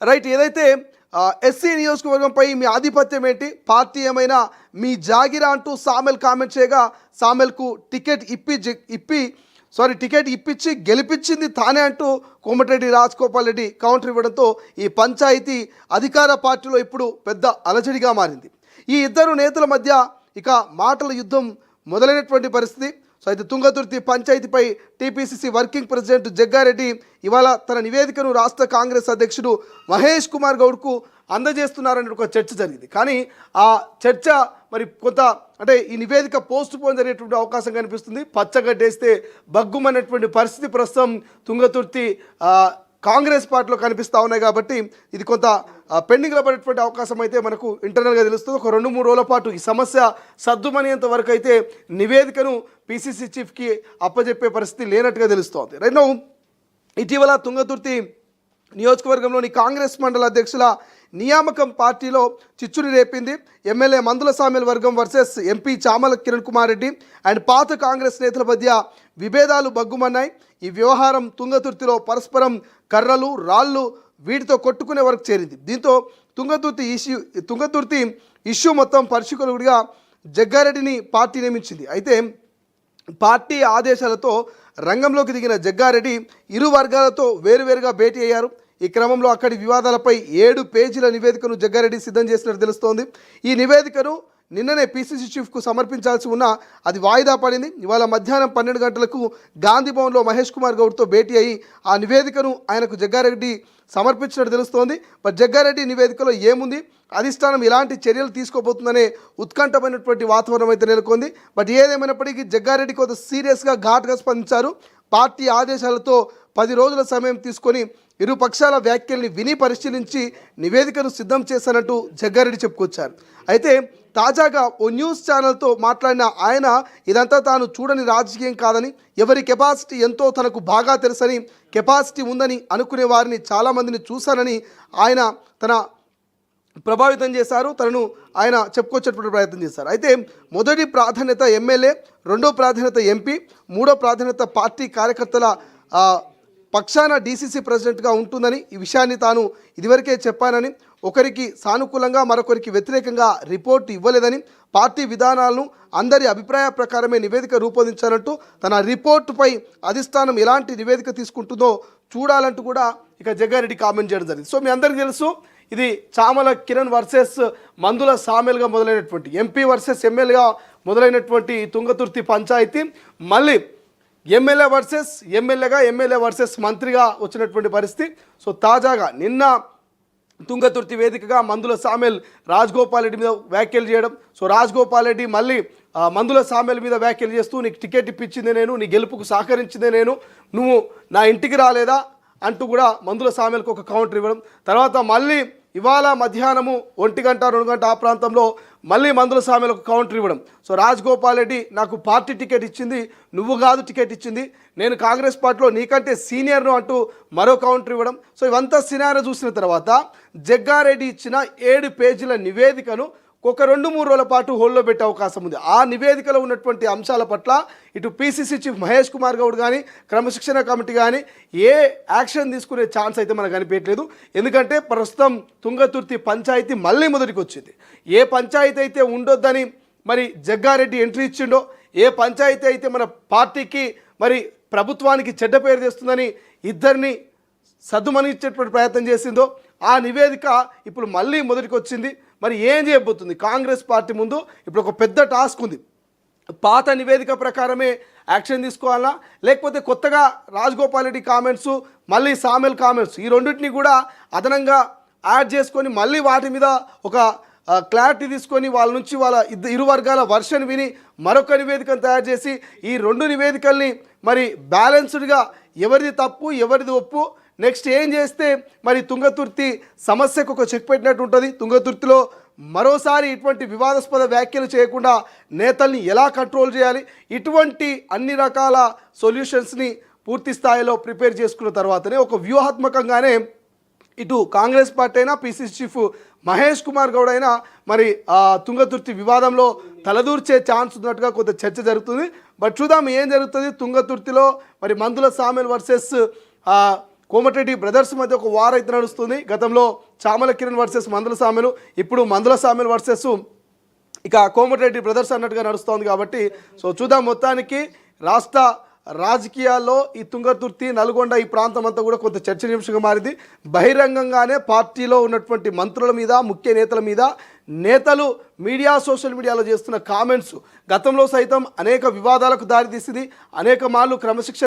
Right. ఏదైతే SC నియోజకవర్గంపై మీ ఆధిపత్యం ఏంటి, పార్టీ ఏమైనా మీ జాగిరా అంటూ సామెల్ కామెంట్ చేయగా సామెల్కు టికెట్ ఇప్పించి గెలిపించింది తానే అంటూ కోమటిరెడ్డి రాజగోపాల్ రెడ్డి కౌంటర్ ఇవ్వడంతో ఈ పంచాయతీ అధికార పార్టీలో ఇప్పుడు పెద్ద అలజడిగా మారింది. ఈ ఇద్దరు నేతల మధ్య ఇక మాటల యుద్ధం మొదలైనటువంటి పరిస్థితి. సో అయితే తుంగతుర్తి పంచాయతీపై టీపీసీసీ వర్కింగ్ ప్రెసిడెంట్ జగ్గారెడ్డి ఇవాళ తన నివేదికను రాష్ట్ర కాంగ్రెస్ అధ్యక్షుడు మహేష్ కుమార్ గౌడ్కు అందజేస్తున్నారని ఒక చర్చ జరిగింది. కానీ ఆ చర్చ మరి కొంత అంటే ఈ నివేదిక పోస్ట్ పోన్ జరిగేటువంటి అవకాశం కనిపిస్తుంది. పచ్చగడ్డేస్తే బగ్గుమనేటువంటి పరిస్థితి ప్రస్తుతం తుంగతుర్తి కాంగ్రెస్ పార్టీలో కనిపిస్తూ ఉన్నాయి. కాబట్టి ఇది కొంత పెండింగ్లో పడేటువంటి అవకాశం అయితే మనకు ఇంటర్నల్గా తెలుస్తుంది. ఒక 2-3 రోజుల పాటు ఈ సమస్య సద్దుమనేంత వరకు అయితే నివేదికను పీసీసీ చీఫ్కి అప్పజెప్పే పరిస్థితి లేనట్టుగా తెలుస్తోంది. రెండో, ఇటీవల తుంగతుర్తి నియోజకవర్గంలోని కాంగ్రెస్ మండల అధ్యక్షుల నియామకం పార్టీలో చిచ్చుని రేపింది. ఎమ్మెల్యే మందుల సామెల్ వర్గం versus MP Chamala Kiran Kumar Reddy and పాత కాంగ్రెస్ నేతల మధ్య విభేదాలు బగ్గుమన్నాయి. ఈ వ్యవహారం తుంగతుర్తిలో కర్రలు రాళ్ళు వీటితో కొట్టుకునే వరకు చేరింది. దీంతో తుంగతుర్తి ఇష్యూ మొత్తం పరిశీలకుడిగా జగ్గారెడ్డిని పార్టీ నియమించింది. అయితే పార్టీ ఆదేశాలతో రంగంలోకి దిగిన జగ్గారెడ్డి ఇరు వర్గాలతో వేరువేరుగా భేటీ అయ్యారు. ఈ క్రమంలో అక్కడి వివాదాలపై 7 పేజీల నివేదికను జగ్గారెడ్డి సిద్ధం చేసినట్టు తెలుస్తోంది. ఈ నివేదికను నిన్ననే పీసీసీ చీఫ్కు సమర్పించాల్సి ఉన్నా అది వాయిదా పడింది. ఇవాళ మధ్యాహ్నం 12 గంటలకు గాంధీ భవన్లో మహేష్ కుమార్ గౌడ్తో భేటీ అయ్యి ఆ నివేదికను ఆయనకు జగ్గారెడ్డి సమర్పించినట్టు తెలుస్తోంది. బట్ జగ్గారెడ్డి నివేదికలో ఏముంది, అధిష్టానం ఎలాంటి చర్యలు తీసుకోబోతుందనే ఉత్కంఠమైనటువంటి వాతావరణం అయితే నెలకొంది. బట్ ఏదేమైనప్పటికీ జగ్గారెడ్డి కొంత సీరియస్గా ఘాటుగా స్పందించారు. పార్టీ ఆదేశాలతో 10 రోజుల సమయం తీసుకొని ఇరు పక్షాల వ్యాఖ్యల్ని విని పరిశీలించి నివేదికను సిద్ధం చేశానంటూ జగ్గారెడ్డి చెప్పుకొచ్చారు. అయితే తాజాగా ఓ న్యూస్ ఛానల్తో మాట్లాడిన ఆయన ఇదంతా తాను చూడని రాజకీయం కాదని, ఎవరి కెపాసిటీ ఎంతో తనకు బాగా తెలుసని, కెపాసిటీ ఉందని అనుకునే వారిని చాలామందిని చూశానని ఆయన తన ప్రభావితం చేశారు. తనను ఆయన చెప్పుకొచ్చేటువంటి ప్రయత్నం చేశారు. అయితే మొదటి ప్రాధాన్యత ఎమ్మెల్యే, రెండో ప్రాధాన్యత ఎంపీ, మూడో ప్రాధాన్యత పార్టీ కార్యకర్తల పక్షాన డీసీసీ ప్రెసిడెంట్గా ఉంటుందని, ఈ విషయాన్ని తాను ఇదివరకే చెప్పానని, ఒకరికి సానుకూలంగా మరొకరికి వ్యతిరేకంగా రిపోర్టు ఇవ్వలేదని, పార్టీ విధానాలను అందరి అభిప్రాయ ప్రకారమే నివేదిక రూపొందించాలంటూ తన రిపోర్టుపై అధిష్టానం ఎలాంటి నివేదిక తీసుకుంటుందో చూడాలంటూ కూడా ఇక జగ్గారెడ్డి కామెంట్ చేయడం జరిగింది. సో మీ అందరికీ తెలుసు, ఇది చామల కిరణ్ వర్సెస్ మందుల సామెల్గా మొదలైనటువంటి, ఎంపీ వర్సెస్ ఎమ్మెల్యేగా మొదలైనటువంటి తుంగతుర్తి పంచాయతీ మళ్ళీ ఎమ్మెల్యే వర్సెస్ మంత్రిగా వచ్చినటువంటి పరిస్థితి. సో తాజాగా నిన్న తుంగతుర్తి వేదికగా మందుల సామెల్ రాజగోపాల్ రెడ్డి మీద వ్యాఖ్యలు చేయడం, సో రాజగోపాల్ రెడ్డి మళ్ళీ మందుల సామెల్ మీద వ్యాఖ్యలు చేస్తూ నీకు టికెట్ ఇప్పించిందే నేను, నీ గెలుపుకు సహకరించిందే నేను, నువ్వు నా ఇంటికి రాలేదా అంటూ కూడా మందుల సామెల్కి ఒక కౌంటర్ ఇవ్వడం. తర్వాత మళ్ళీ ఇవాళ మధ్యాహ్నము 1 గంట 2 గంట ఆ ప్రాంతంలో మళ్ళీ మందుల సామెలకు కౌంటర్ ఇవ్వడం. సో రాజగోపాల్ రెడ్డి నాకు పార్టీ టికెట్ ఇచ్చింది, నువ్వు కాదు టికెట్ ఇచ్చింది, నేను కాంగ్రెస్ పార్టీలో నీకంటే సీనియర్ను అంటూ మరో కౌంటర్ ఇవ్వడం. సో ఇవంతా సినారో చూసిన తర్వాత జగ్గారెడ్డి ఇచ్చిన 7 పేజీల నివేదికను ఒక 2-3 రోజుల పాటు హోల్డ్లో పెట్టే అవకాశం ఉంది. ఆ నివేదికలో ఉన్నటువంటి అంశాల పట్ల ఇటు పీసీసీ చీఫ్ మహేష్ కుమార్ గౌడ్ కానీ, క్రమశిక్షణ కమిటీ కానీ ఏ యాక్షన్ తీసుకునే ఛాన్స్ అయితే మనకు కనిపించలేదు. ఎందుకంటే ప్రస్తుతం తుంగతుర్తి పంచాయతీ మళ్ళీ మొదటికి వచ్చింది. ఏ పంచాయతీ అయితే ఉండొద్దని మరి జగ్గారెడ్డి ఎంట్రీ ఇచ్చిండో, ఏ పంచాయతీ అయితే మన పార్టీకి మరి ప్రభుత్వానికి చెడ్డ పేరు తెస్తుందని ఇద్దరిని సద్దుమణించేటువంటి ప్రయత్నం చేసిందో, ఆ నివేదిక ఇప్పుడు మళ్ళీ మొదటికి వచ్చింది. మరి ఏం చేయబోతుంది కాంగ్రెస్ పార్టీ ముందు? ఇప్పుడు ఒక పెద్ద టాస్క్ ఉంది. పాత నివేదిక ప్రకారమే యాక్షన్ తీసుకోవాలా, లేకపోతే కొత్తగా రాజగోపాల్ రెడ్డి కామెంట్స్, మళ్ళీ సామెల్ కామెంట్స్, ఈ రెండింటిని కూడా అదనంగా యాడ్ చేసుకొని మళ్ళీ వాటి మీద ఒక క్లారిటీ తీసుకొని వాళ్ళ నుంచి వాళ్ళ ఇరు వర్గాల వర్షన్ విని మరొక నివేదికను తయారు చేసి ఈ 2 నివేదికల్ని మరి బ్యాలెన్స్డ్గా ఎవరిది తప్పు ఎవరిది ఒప్పు, నెక్స్ట్ ఏం చేస్తే మరి తుంగతుర్తి సమస్యకు ఒక చెక్ పెట్టినట్టు ఉంటుంది, తుంగతుర్తిలో మరోసారి ఇటువంటి వివాదాస్పద వ్యాఖ్యలు చేయకుండా నేతల్ని ఎలా కంట్రోల్ చేయాలి, ఇటువంటి అన్ని రకాల సొల్యూషన్స్ని పూర్తి స్థాయిలో ప్రిపేర్ చేసుకున్న తర్వాతనే ఒక వ్యూహాత్మకంగానే ఇటు కాంగ్రెస్ పార్టీ అయినా పీసీసీ చీఫ్ మహేష్ కుమార్ గౌడ్ అయినా మరి తుంగతుర్తి వివాదంలో తలదూర్చే ఛాన్స్ ఉన్నట్టుగా కొంత చర్చ జరుగుతుంది. బట్ చూద్దాం ఏం జరుగుతుంది తుంగతుర్తిలో. మరి మందుల సామెల్ వర్సెస్ కోమటిరెడ్డి బ్రదర్స్ మధ్య ఒక వార్ అయితే నడుస్తుంది. గతంలో చామల కిరణ్ వర్సెస్ మందుల సామెలు, ఇప్పుడు మందుల సామెలు వర్సెస్ ఇక కోమటిరెడ్డి బ్రదర్స్ అన్నట్టుగా నడుస్తోంది. కాబట్టి సో చూద్దాం. మొత్తానికి రాష్ట్ర రాజకీయాల్లో ఈ తుంగతుర్తి, నల్గొండ ఈ ప్రాంతం అంతా కూడా కొంత చర్చనీయాంశంగా మారింది. బహిరంగంగానే పార్టీలో ఉన్నటువంటి మంత్రుల మీద, ముఖ్య నేతల మీద నేతలు మీడియా, సోషల్ మీడియాలో చేస్తున్న కామెంట్స్ గతంలో సైతం అనేక వివాదాలకు దారితీసింది. అనేక మార్లు క్రమశిక్షణ